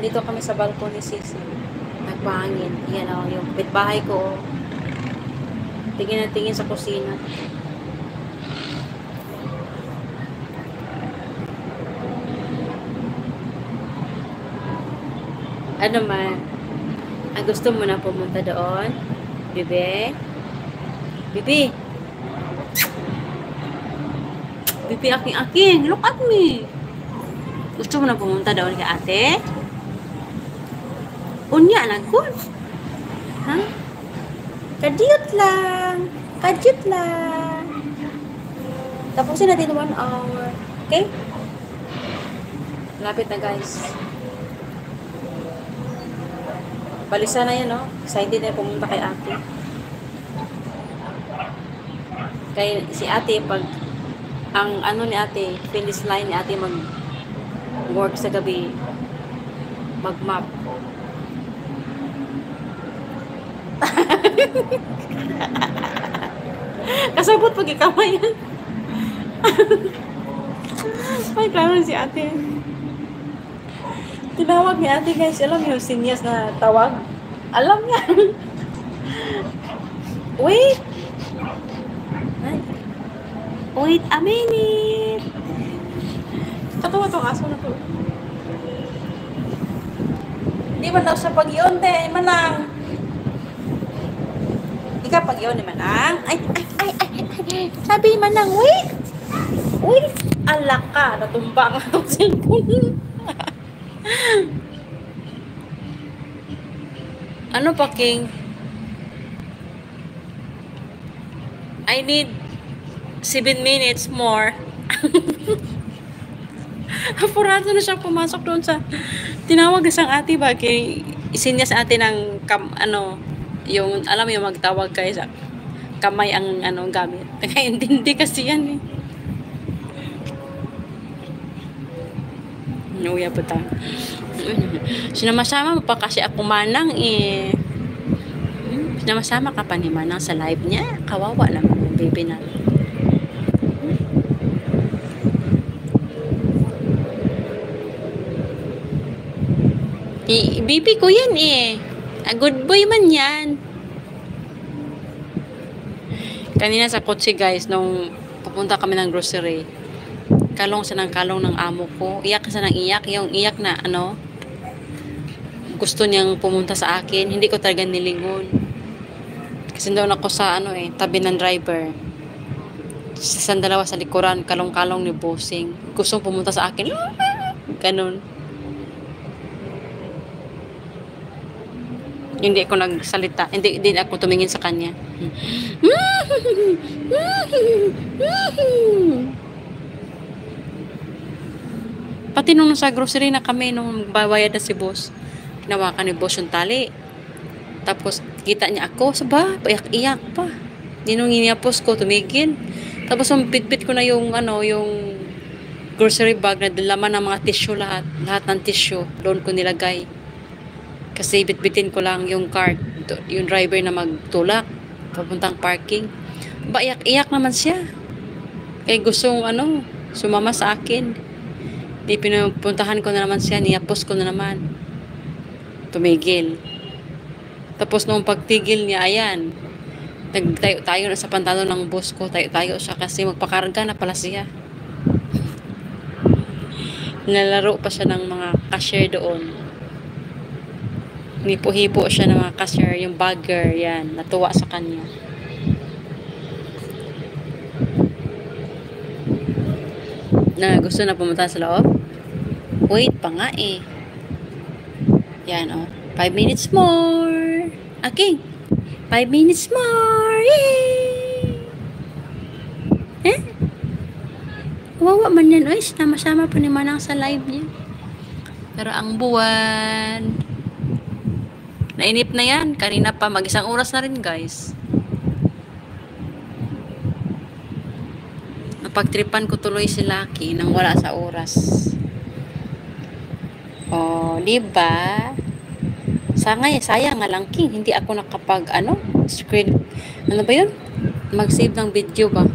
andito kami sa balcony, Sisi. Nagpahangin. Yan o, yung pitbahay ko. Tingin na tingin sa kusina. Ano man? Ang gusto mo na pumunta doon? Bibi? Bibi? Bibi, aking. Look at me. Gusto mo na pumunta doon kay ate? Unya, nagkun. Ha? Kadyot lang. Kadyot lang. Tapusin natin 1 hour. Okay? Lapit na, guys. Balisa na yan, no? Excited na pumunta kay ate. Kay si ate, pag ang ano ni ate, finish line ni ate mag-work sa gabi, mag-map. Kasabot pag ikamay yan. Ay, klaro si ate. Tinawag ni ate, guys. Alam yung sinyas na tawag? Alam niya. Wait. Wait a minute. Katawa tong aso na to. Hindi man daw sa pag-iyon, te. Manang. Ika pag-iyon ni Manang. Ay. Sabi Manang, wait. Wait. Alak ka. Natumba nga itong cellphone. Ano pa, King? I need 7 minutes more. Apurado na siya pumasok doon sa tinawag na siyang ate ba kay isinya sa ate ng yung alam mo yung magtawag kayo sa kamay ang gamit. Nakaintindi kasi yan eh. Nuya po ta. Sinama-sama mo pa kasi ako Manang eh. Sinama-sama ka pa ni Manang sa live niya. Kawawa naman yung baby na. Baby ko yan eh. A good boy man yan. Kanina sa kotse guys, nung pupunta kami ng grocery, kalong siya ng kalong ng amo ko. Iyak siya ng iyak. Yung iyak na gusto niyang pumunta sa akin. Hindi ko talaga nilingon. Kasi doon ako sa tabi ng driver. Sa dalawa sa likuran, kalong-kalong ni bossing. Gusto pumunta sa akin. Ganun. Hindi ako nagsalita. Hindi ako tumingin sa kanya. Pati nung nasa grocery na kami, nung bayad na si boss, hinawakan ni boss yung tali. Tapos, kita niya ako, saba, paiyak-iyak pa. Dinunginiyapos ko, tumigil. Tapos, pitpit ko na yung grocery bag na laman ng mga tissue lahat. Lahat ng tissue, doon ko nilagay. Kasi bitbitin ko lang yung cart, yung driver na magtulak, papuntang parking. Iyak-iyak naman siya. Kaya gustong sumama sa akin. Di pinupuntahan ko na naman siya, niyapos ko na naman. Tumigil. Tapos nung pagtigil niya, ayan, tayo na sa pantalo ng boss ko, tayo siya kasi magpakarga na pala siya. Nalaro pa siya ng mga cashier doon. Nipo-hipo siya ng mga cashier, yung bagger, yan, natuwa sa kanya. Na gusto na pumunta sa loob? Wait pa nga eh. Yan 5 minutes more. Okay. 5 minutes more. Yay! Eh? Wawa man yan. Uy, sama-sama pa ni Manang sa live niya. Pero ang buwan. Nainip na yan. Kanina pa. Mag-1 oras na rin, guys. Napagtripan ko tuloy si Lucky nang wala sa oras. Oh, diba? Sayang nga lang, King. Hindi ako nakapag, screen. Ano ba yun? Mag-save ng video ba?